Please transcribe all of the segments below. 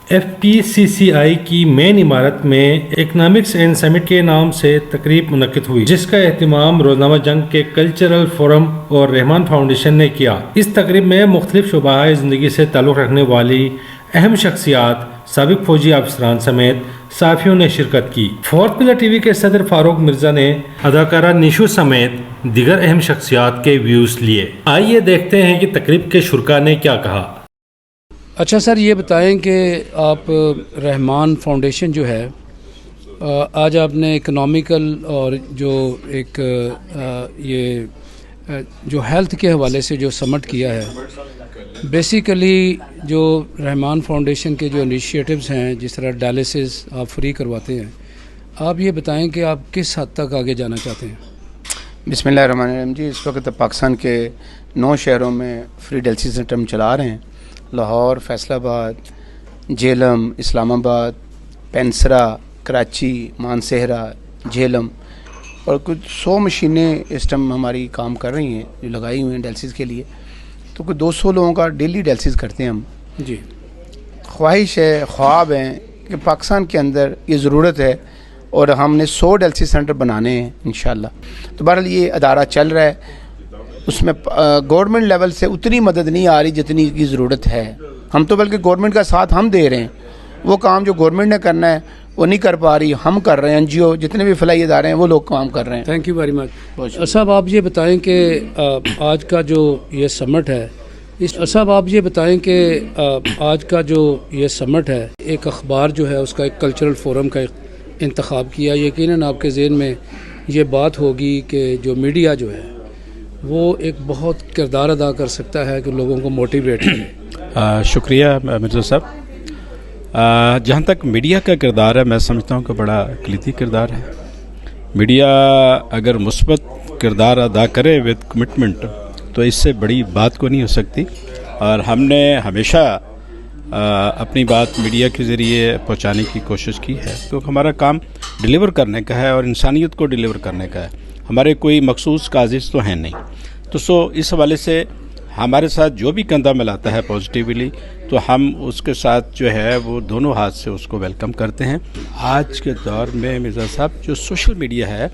FPCCI کی مین عمارت میں اکنامکس اینڈ سمٹ کے نام سے تقریب منعقد ہوئی، جس کا اہتمام روزنامہ جنگ کے کلچرل فورم اور رحمان فاؤنڈیشن نے کیا۔ اس تقریب میں مختلف شعبہ زندگی سے تعلق رکھنے والی اہم شخصیات، سابق فوجی افسران سمیت صحافیوں نے شرکت کی۔ فورتھ پلر ٹی وی کے صدر فاروق مرزا نے اداکارہ نیشو سمیت دیگر اہم شخصیات کے ویوز لیے۔ آئیے دیکھتے ہیں کہ تقریب کے شرکاء نے کیا کہا۔ اچھا سر، یہ بتائیں کہ آپ رحمان فاؤنڈیشن جو ہے، آج آپ نے اکنامیکل اور جو ایک یہ جو ہیلتھ کے حوالے سے جو سمٹ کیا ہے، بیسیکلی جو رحمان فاؤنڈیشن کے جو انیشیٹوز ہیں، جس طرح ڈائلسس آپ فری کرواتے ہیں، آپ یہ بتائیں کہ آپ کس حد تک آگے جانا چاہتے ہیں؟ بسم اللہ الرحمن الرحیم۔ جی، اس وقت پاکستان کے 9 شہروں میں فری ڈائلسس سینٹر ہم چلا رہے ہیں: لاہور، فیصل آباد، جہلم، اسلام آباد، پینسرا، کراچی، مانسہرہ، جہلم، اور کچھ 100 مشینیں اس ٹائم ہماری کام کر رہی ہیں جو لگائی ہوئی ہیں ڈائلسس کے لیے۔ تو کوئی 200 لوگوں کا ڈیلی ڈائلسس کرتے ہیں ہم۔ جی، خواہش ہے، خواب ہیں کہ پاکستان کے اندر یہ ضرورت ہے اور ہم نے 100 ڈائلسس سینٹر بنانے ہیں انشاءاللہ۔ تو بہرحال یہ ادارہ چل رہا ہے، اس میں گورنمنٹ لیول سے اتنی مدد نہیں آ رہی جتنی کی ضرورت ہے۔ ہم تو بلکہ گورنمنٹ کا ساتھ ہم دے رہے ہیں، وہ کام جو گورنمنٹ نے کرنا ہے وہ نہیں کر پا رہی، ہم کر رہے ہیں۔ NGO جتنے بھی فلاحی ادارے ہیں وہ لوگ کام کر رہے ہیں۔ تھینک یو ویری مچ۔ صاحب آپ یہ بتائیں کہ آج کا جو یہ سمٹ ہے، ایک اخبار جو ہے اس کا ایک کلچرل فورم کا انتخاب کیا، یقیناً آپ کے ذہن میں یہ بات ہوگی کہ جو میڈیا جو ہے وہ ایک بہت کردار ادا کر سکتا ہے کہ لوگوں کو موٹیویٹ کرے۔ شکریہ مرزا صاحب۔ جہاں تک میڈیا کا کردار ہے، میں سمجھتا ہوں کہ بڑا کلیدی کردار ہے۔ میڈیا اگر مثبت کردار ادا کرے وتھ کمٹمنٹ تو اس سے بڑی بات کو نہیں ہو سکتی، اور ہم نے ہمیشہ اپنی بات میڈیا کے ذریعے پہنچانے کی کوشش کی ہے، کیونکہ ہمارا کام ڈیلیور کرنے کا ہے اور انسانیت کو ڈیلیور کرنے کا ہے۔ ہمارے کوئی مخصوص کازز تو ہیں نہیں، تو اس حوالے سے ہمارے ساتھ جو بھی کندھا ملاتا ہے پازیٹیولی، تو ہم اس کے ساتھ جو ہے وہ دونوں ہاتھ سے اس کو ویلکم کرتے ہیں۔ آج کے دور میں مرزا صاحب جو سوشل میڈیا ہے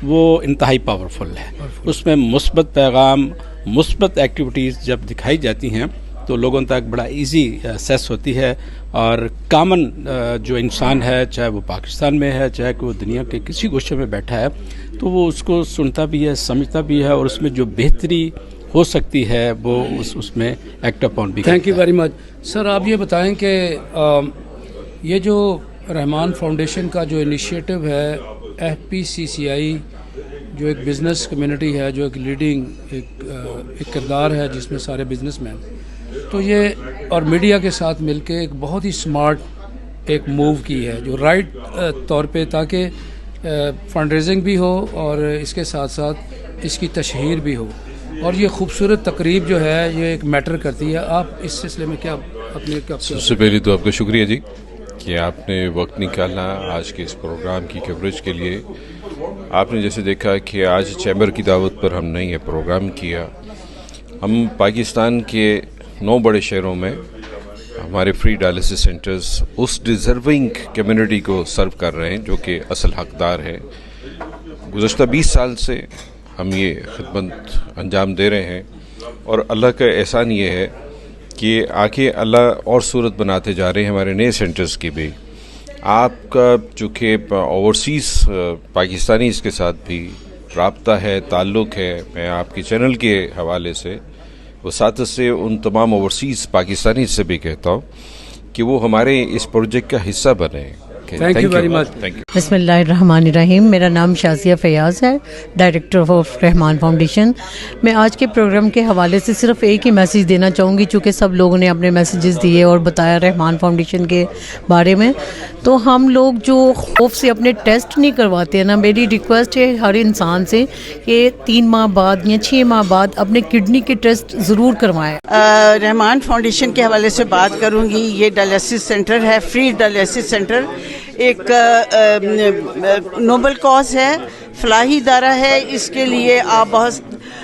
وہ انتہائی پاورفل ہے، اس میں مثبت پیغام، مثبت ایکٹیویٹیز جب دکھائی جاتی ہیں تو لوگوں تک بڑا ایزی ایکسیس ہوتی ہے، اور کامن جو انسان ہے، چاہے وہ پاکستان میں ہے، چاہے کہ وہ دنیا کے کسی گوشے میں بیٹھا ہے، تو وہ اس کو سنتا بھی ہے، سمجھتا بھی ہے، اور اس میں جو بہتری ہو سکتی ہے وہ اس میں ایکٹ اپون بھی۔ Thank you very much. Sir آپ یہ بتائیں کہ یہ جو رحمان فاؤنڈیشن کا جو انیشیٹو ہے، FPCCI جو ایک بزنس کمیونٹی ہے، جو ایک لیڈنگ ایک کردار ہے جس میں سارے بزنس مین، تو یہ اور میڈیا کے ساتھ مل کے ایک بہت ہی سمارٹ ایک موو کی ہے، جو رائٹ طور پہ، تاکہ فنڈ ریزنگ بھی ہو اور اس کے ساتھ ساتھ اس کی تشہیر بھی ہو، اور یہ خوبصورت تقریب جو ہے یہ ایک میٹر کرتی ہے۔ آپ اس سلسلے میں کیا اپنے سب سے پہلے تو آپ کا شکریہ جی کہ آپ نے وقت نکالا آج کے اس پروگرام کی کوریج کے لیے۔ آپ نے جیسے دیکھا کہ آج چیمبر کی دعوت پر ہم نے یہ پروگرام کیا۔ ہم پاکستان کے 9 بڑے شہروں میں ہمارے فری ڈائلسس سینٹرز اس ڈیزرونگ کمیونٹی کو سرو کر رہے ہیں جو کہ اصل حقدار ہے۔ گزشتہ 20 سال سے ہم یہ خدمت انجام دے رہے ہیں، اور اللہ کا احسان یہ ہے کہ آگے اللہ اور صورت بناتے جا رہے ہیں ہمارے نئے سینٹرز کی بھی۔ آپ کا چونکہ اوورسیز پاکستانیز کے ساتھ بھی رابطہ ہے، تعلق ہے، میں آپ کے چینل کے حوالے سے وساطت سے ان تمام اوورسیز پاکستانیز سے بھی کہتا ہوں کہ وہ ہمارے اس پروجیکٹ کا حصہ بنے۔ تھینک یو ویری مچ۔ بسم اللہ الرحمن الرحیم۔ میرا نام شازیہ فیاض ہے، ڈائریکٹر آف رحمان فاؤنڈیشن۔ میں آج کے پروگرام کے حوالے سے صرف ایک ہی میسیج دینا چاہوں گی، چونکہ سب لوگوں نے اپنے میسیجز دیے اور بتایا رحمان فاؤنڈیشن کے بارے میں۔ تو ہم لوگ جو خوف سے اپنے ٹیسٹ نہیں کرواتے ہیں نا، میری ریکویسٹ ہے ہر انسان سے کہ 3 ماہ بعد یا 6 ماہ بعد اپنے کڈنی کے ٹیسٹ ضرور کروائیں۔ رحمان فاؤنڈیشن کے حوالے سے بات کروں گی۔ یہ ڈائلسس سینٹر ہے، فری ڈائلسس سینٹر، ایک نوبل کاز ہے، فلاحی ادارہ ہے۔ اس کے لیے آپ بہت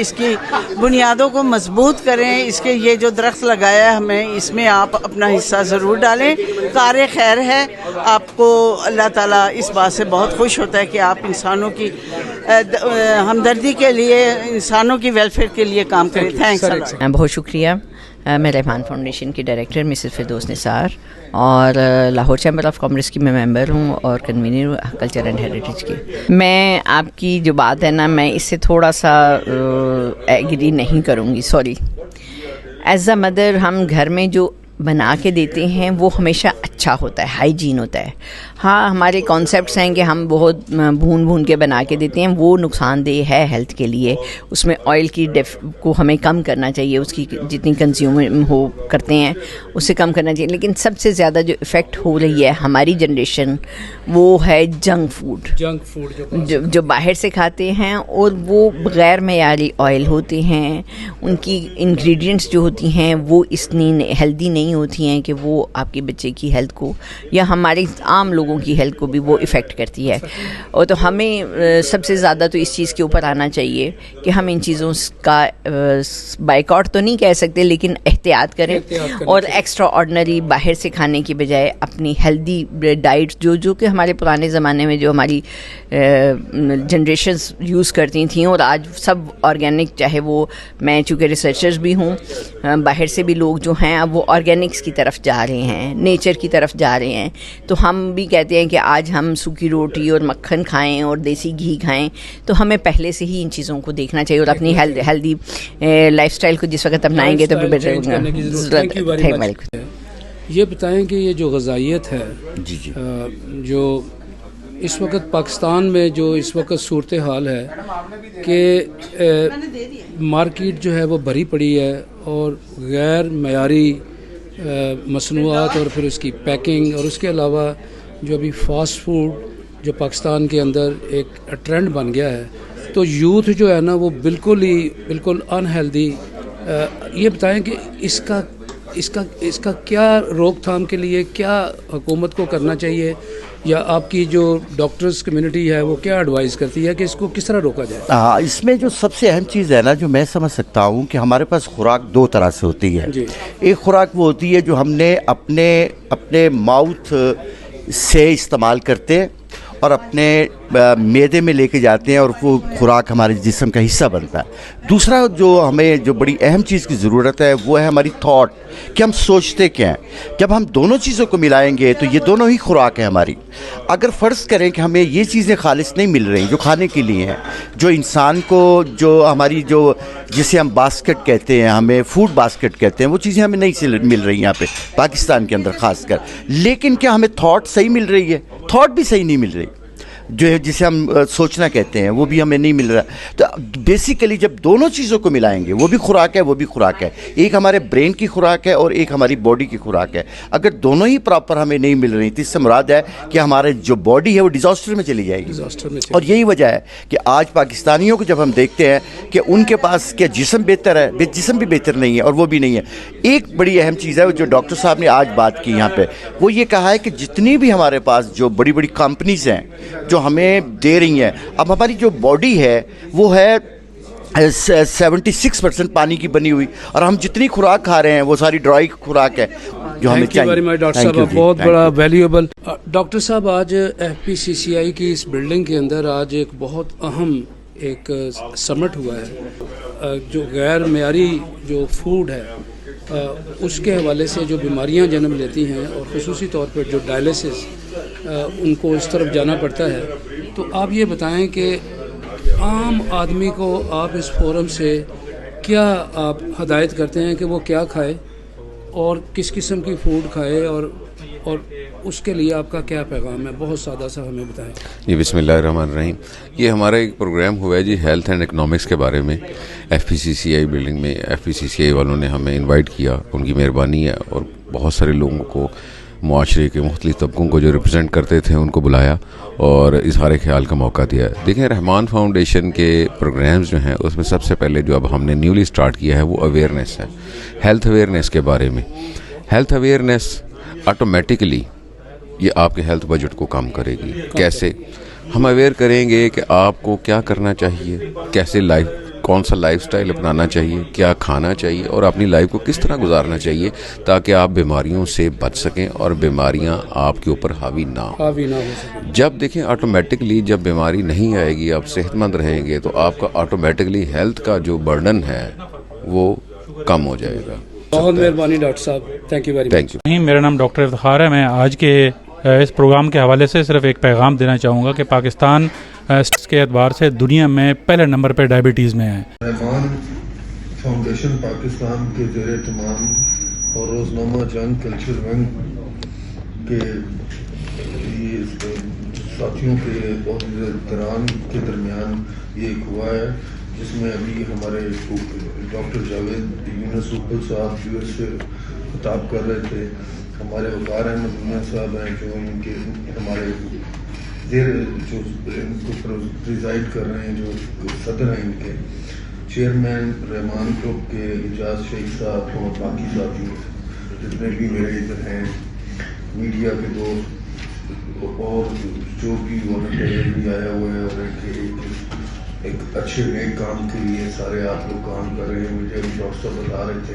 اس کی بنیادوں کو مضبوط کریں. اس کے یہ جو درخت لگایا ہے ہمیں, اس میں آپ اپنا حصہ ضرور ڈالیں. کار خیر ہے, آپ کو اللہ تعالیٰ اس بات سے بہت خوش ہوتا ہے کہ آپ انسانوں کی ہمدردی کے لیے, انسانوں کی ویلفیئر کے لیے کام کریں. تھینکس. بہت شکریہ. میں رحمان فاؤنڈیشن کی ڈائریکٹر مسز فردوس نثار اور لاہور چیمبر آف کامرس کی میں ممبر ہوں اور کنوینر کلچر اینڈ ہیریٹیج کی. میں آپ کی جو بات ہے نا, میں اس سے تھوڑا سا ایگری نہیں کروں گی, سوری. ایز اے مدر ہم گھر میں جو بنا کے دیتے ہیں وہ ہمیشہ اچھا ہوتا ہے, ہائیجین ہوتا ہے. ہاں, ہمارے کانسیپٹس ہیں کہ ہم بہت بھون کے بنا کے دیتے ہیں, وہ نقصان دہ ہے ہیلتھ کے لیے. اس میں آئل کی کو ہمیں کم کرنا چاہیے, اس کی جتنی کنزیوم ہو کرتے ہیں اسے کم کرنا چاہیے. لیکن سب سے زیادہ جو افیکٹ ہو رہی ہے ہماری جنریشن وہ ہے جنک فوڈ جو باہر سے کھاتے ہیں, اور وہ غیر معیاری آئل ہوتے ہیں. ان کی انگریڈینٹس جو ہوتی ہیں وہ اتنی ہیلدی نہیں ہوتی ہیں کہ وہ آپ کے بچے کی ہیلتھ کو یا ہمارے عام لوگوں کی ہیلتھ کو بھی وہ افیکٹ کرتی ہے. اور تو ہمیں سب سے زیادہ تو اس چیز کے اوپر آنا چاہیے کہ ہم ان چیزوں کا بائیکاٹ تو نہیں کہہ سکتے, لیکن احتیاط کریں اور ایکسٹرا آرڈنری باہر سے کھانے کی بجائے اپنی ہیلدی ڈائٹ جو کہ ہمارے پرانے زمانے میں جو ہماری جنریشنز یوز کرتی تھیں, اور آج سب آرگینک, چاہے وہ میں چونکہ ریسرچرز بھی ہوں, باہر سے بھی لوگ جو ہیں اب وہ آرگینکس کی طرف جا رہے ہیں, نیچر کی طرف جا رہے ہیں. تو ہم بھی کہتے ہیں کہ آج ہم سوکھی روٹی اور مکھن کھائیں اور دیسی گھی کھائیں, تو ہمیں پہلے سے ہی ان چیزوں کو دیکھنا چاہیے اور اپنی ہیلدی لائف اسٹائل کو جس وقت اپنائیں گے تو بیٹر. یہ بتائیں کہ یہ جو غذائیت ہے جو اس وقت پاکستان میں جو اس وقت صورتحال ہے کہ مارکیٹ جو ہے وہ بھری پڑی ہے اور غیر معیاری مصنوعات اور پھر اس کی پیکنگ, اور اس کے علاوہ جو ابھی فاسٹ فوڈ جو پاکستان کے اندر ایک ٹرینڈ بن گیا ہے, تو یوتھ جو ہے نا وہ بالکل انہیلدی. یہ بتائیں کہ اس کا کیا روک تھام کے لیے کیا حکومت کو کرنا چاہیے, یا آپ کی جو ڈاکٹرز کمیونٹی ہے وہ کیا ایڈوائز کرتی ہے کہ اس کو کس طرح روکا جائے؟ اس میں جو سب سے اہم چیز ہے نا, جو میں سمجھ سکتا ہوں کہ ہمارے پاس خوراک دو طرح سے ہوتی ہے. ایک خوراک وہ ہوتی ہے جو ہم نے اپنے ماؤتھ سے استعمال کرتے اور اپنے معدے میں لے کے جاتے ہیں, اور وہ خوراک ہمارے جسم کا حصہ بنتا ہے. دوسرا جو بڑی اہم چیز کی ضرورت ہے وہ ہے ہماری تھاٹ, کہ ہم سوچتے کیا ہیں. جب ہم دونوں چیزوں کو ملائیں گے تو یہ دونوں ہی خوراک ہے ہماری. اگر فرض کریں کہ ہمیں یہ چیزیں خالص نہیں مل رہی جو کھانے کے لیے ہیں, جو انسان کو جو ہماری جسے ہم باسکٹ کہتے ہیں, ہمیں فوڈ باسکٹ کہتے ہیں, وہ چیزیں ہمیں نہیں مل رہی یہاں پہ پاکستان کے اندر خاص کر. لیکن کیا ہمیں تھاٹ صحیح مل رہی ہے؟ تھاٹ بھی صحیح نہیں مل رہی. جو ہے جسے ہم سوچنا کہتے ہیں وہ بھی ہمیں نہیں مل رہا. تو بیسیکلی جب دونوں چیزوں کو ملائیں گے, وہ بھی خوراک ہے وہ بھی خوراک ہے, ایک ہمارے برین کی خوراک ہے اور ایک ہماری باڈی کی خوراک ہے. اگر دونوں ہی پراپر ہمیں نہیں مل رہی تو اس سے مراد ہے کہ ہمارے جو باڈی ہے وہ ڈیزاسٹر میں چلی جائے گی. اور یہی وجہ ہے کہ آج پاکستانیوں کو جب ہم دیکھتے ہیں کہ ان کے پاس کیا جسم بہتر ہے, جسم بھی بہتر نہیں ہے اور وہ بھی نہیں ہے. ایک بڑی اہم چیز ہے جو ڈاکٹر صاحب نے آج بات کی یہاں پہ, وہ یہ کہا ہے کہ جتنی بھی ہمارے پاس جو بڑی بڑی کمپنیز ہیں جو ہمیں دے رہی ہیں, اب ہماری جو باڈی ہے وہ ہے 76% پانی کی بنی ہوئی, اور ہم جتنی خوراک کھا رہے ہیں وہ ساری ڈرائی خوراک ہے جو ہمیں چاہیے. ڈاکٹر صاحب بہت بڑا ویلیوبل. ڈاکٹر صاحب آج FPCCI کی اس بلڈنگ کے اندر آج ایک بہت اہم ایک سمٹ ہوا ہے جو غیر معیاری جو فوڈ ہے اس کے حوالے سے جو بیماریاں جنم لیتی ہیں, اور خصوصی طور پر جو ڈائلیسس ان کو اس طرف جانا پڑتا ہے. تو آپ یہ بتائیں کہ عام آدمی کو آپ اس فورم سے کیا آپ ہدایت کرتے ہیں کہ وہ کیا کھائے اور کس قسم کی فوڈ کھائے, اور اس کے لیے آپ کا کیا پیغام ہے؟ بہت سادہ سا ہمیں بتائیں. جی بسم اللہ الرحمن الرحیم. یہ ہمارا ایک پروگرام ہوا ہے جی ہیلتھ اینڈ اکنامکس کے بارے میں. FPCCI بلڈنگ میں FPCCI والوں نے ہمیں انوائٹ کیا, ان کی مہربانی ہے, اور بہت سارے لوگوں کو معاشرے کے مختلف طبقوں کو جو ریپرزینٹ کرتے تھے ان کو بلایا اور اظہار خیال کا موقع دیا. دیکھیں رحمان فاؤنڈیشن کے پروگرامز جو ہیں اس میں سب سے پہلے جو اب ہم نے نیولی سٹارٹ کیا ہے وہ اویئرنیس ہے, ہیلتھ اویئرنیس کے بارے میں. ہیلتھ اویئرنیس آٹومیٹکلی یہ آپ کے ہیلتھ بجٹ کو کم کرے گی. کیسے؟ ہم اویئر کریں گے کہ آپ کو کیا کرنا چاہیے، کیسے کون سا لائف سٹائل اپنانا چاہیے، کیا کھانا چاہیے اور اپنی لائف کو کس طرح گزارنا چاہیے تاکہ آپ بیماریوں سے بچ سکیں اور بیماریاں آپ کے اوپر حاوی نہ ہو سکیں. جب دیکھیں آٹومیٹکلی جب بیماری نہیں آئے گی، آپ صحت مند رہیں گے تو آپ کا آٹومیٹکلی ہیلتھ کا جو برڈن ہے وہ کم ہو جائے گا. بہت مہربانی ڈاکٹر صاحب، thank you very thank you. میرا نام ڈاکٹر افتخار ہے. میں آج کے اس پروگرام کے حوالے سے صرف ایک پیغام دینا چاہوں گا کہ پاکستان کے اعتبار سے دنیا میں پہلے نمبر پہ ڈائبٹیز میں ہے. رحمان فاؤنڈیشن پاکستان کے زیر اہتمام اور روزنامہ جنگ کلچر ونگ کے ساتھیوں کے عہدیداران کے درمیان یہ ایک ہوا ہے، جس میں ابھی ہمارے ڈاکٹر جاوید یونس اوپل صاحب یو ایس سے خطاب کر رہے تھے. ہمارے وقار احمد میاں صاحب ہیں جو ان کے ہمارے زیر جو ان کو پریزائڈ کر رہے ہیں، جو صدر ہیں ان کے، چیئرمین رحمان گروپ کے اجاز شیخ صاحب اور باقی ساتھی جتنے بھی میرے ادھر ہیں، میڈیا کے دوست اور جو بھی والنٹیئر بھی آیا ہوا ہے اور ایک اچھے نئے کام کے لیے سارے آپ لوگ کام کر رہے ہیں. مجھے ابھی ڈاکٹر صاحب بتا رہے تھے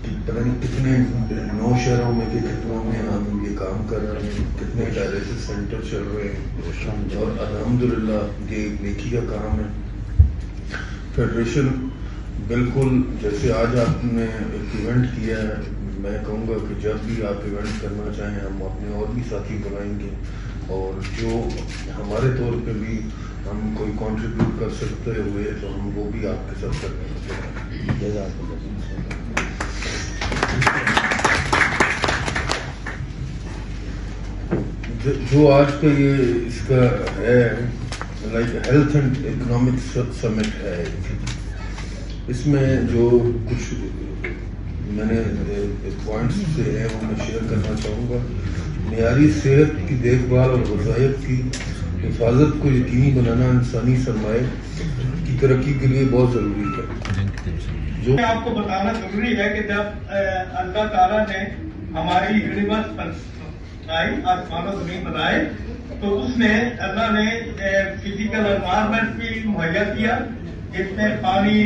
کہ پتہ نہیں کتنے 9 شہروں میں کہ کتنوں میں ہم یہ کام کر رہے ہیں، کتنے ڈائلیسس سینٹر چل رہے ہیں اور الحمدللہ یہ ایک نیکی کا کام ہے. فیڈریشن بالکل جیسے آج آپ نے ایک ایونٹ کیا ہے، میں کہوں گا کہ جب بھی آپ ایونٹ کرنا چاہیں ہم اپنے اور بھی ساتھی بلائیں گے اور جو ہمارے طور پہ بھی ہم کوئی کنٹریبیوٹ کر سکتے ہوئے تو ہم وہ بھی آپ کے ساتھ کریں گے. جو آج کا یہ اس کا ہے لائک ہیلتھ اینڈ اکنامک سمٹ ہے، اس میں جو کچھ میں نے پوائنٹس سے ہیں وہ میں شیئر کرنا چاہوں گا. معیاری صحت کی دیکھ بھال اور وظائف کی حفاظت کو یقینی بنانا انسانی سرمایہ کی ترقی کے لیے بہت ضروری ہے. جو آپ کو بتانا ضروری ہے کہ جب اللہ تعالیٰ نے ہماری یونیورس بنائی، آسمان و زمین بنائے، تو اس نے اللہ نے فزیکل انوائرمنٹ بھی مہیا کیا جس میں پانی،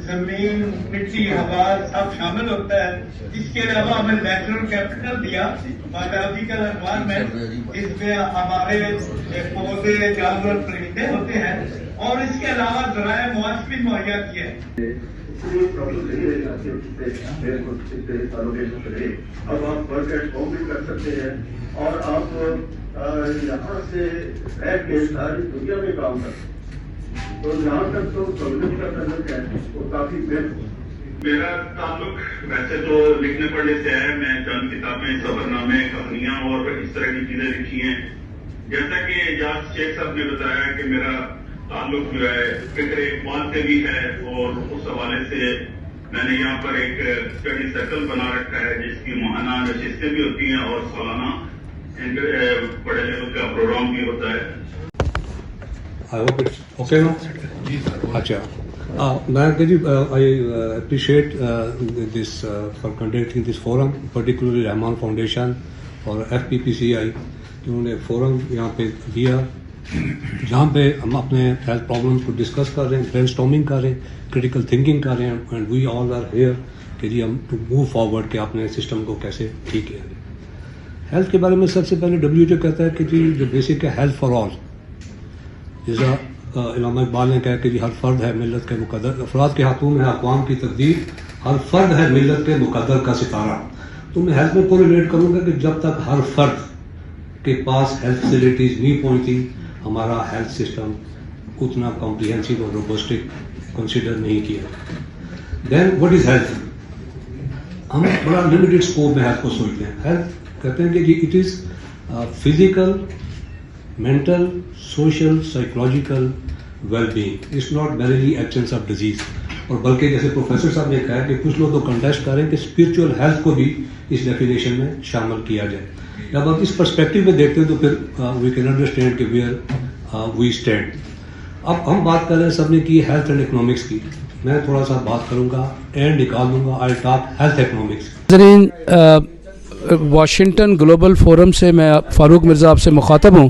زمین، مٹی، ہوا سب شامل ہوتا ہے. اس کے علاوہ ہمیں نیچرل کیپٹل دیا، بایولوجیکل انوائرمنٹ، اس میں ہمارے پودے، جانور، پرندے ہوتے ہیں، اور اس کے علاوہ ذرائع معاش بھی مہیا کیا ہے. اب آپ ورک ایٹ ہوم بھی کر سکتے ہیں اور آپ یہاں سے رہ کے ساری دنیا میں کام کر سکتے ہیں. تو جہاں تک تو کمیونٹی کا تعلق ہے وہ کافی بہتر. میرا تعلق ویسے تو لکھنے پڑھنے سے ہے، میں چند کتابیں، سفر نامے، کہانیاں اور اس طرح کی چیزیں لکھی ہیں. جیسا کہ اجاز شیخ صاحب نے بتایا کہ میرا تعلق جو ہے فکر اقبال سے بھی ہے، اور اس حوالے سے میں نے یہاں پر ایک اسٹڈی سرکل بنا رکھا ہے جس کی ماہانہ نشستیں بھی ہوتی ہیں اور سالانہ بڑے لیول کا پروگرام بھی ہوتا ہے. Okay, no? Acha. I appreciate this for conducting this forum, particularly Rahman Foundation اور FPPCI جنہوں نے فورم یہاں پہ دیا جہاں پہ ہم اپنے ہیلتھ پرابلم کو ڈسکس کر رہے ہیں، برین اسٹارمنگ کر رہے ہیں، کریٹیکل تھنکنگ کر رہے ہیں، and we all are here کہ جی ہم ٹو موو فارورڈ کہ اپنے سسٹم کو کیسے ٹھیک کیا جائے. ہیلتھ کے بارے میں سب سے پہلے WHO کہتا ہے کہ جی جو بیسک ہے ہیلتھ فار آل. جیسا علامہ اقبال نے کہا کہ جی ہر فرد ہے ملت کے مقدر، افراد کے ہاتھوں میں ہے اقوام کی تقدیر، ہر فرد ہے ملت کے مقدر کا ستارہ. تو میں ہیلتھ میں کو ریلیٹ کروں گا کہ جب تک ہر فرد کے پاس ہیلتھ فیسلٹیز نہیں پہنچتی ہمارا ہیلتھ سسٹم اتنا کمپریہنسو اور روبسٹک کنسیڈر نہیں کیا. دین واٹ از ہیلتھ؟ ہم بڑا لمیٹڈ اسکوپ میں ہیلتھ کو سوچتے ہیں. ہیلتھ کہتے ہیں کہ جی it is physical, mental, social, psychological well being. It's not merely absence of disease. اور بلکہ جیسے پروفیسر صاحب نے کہا کہ کچھ لوگ تو کنٹیسٹ کر رہے ہیں کہ اسپرچل ہیلتھ کو بھی اس ڈیفینیشن میں شامل کیا جائے. جب آپ اس پرسپیکٹو میں دیکھتے ہیں تو پھر وی کین انڈرسٹینڈ کہ ویئر وی اسٹینڈ. اب ہم بات کر رہے ہیں، سب نے کی ہیلتھ اینڈ اکنامکس کی، میں تھوڑا سا بات کروں گا اینڈ نکال دوں گا. I talk health economics. Washington global forum سے میں فاروق مرزا آپ سے مخاطب ہوں.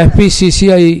FPCCI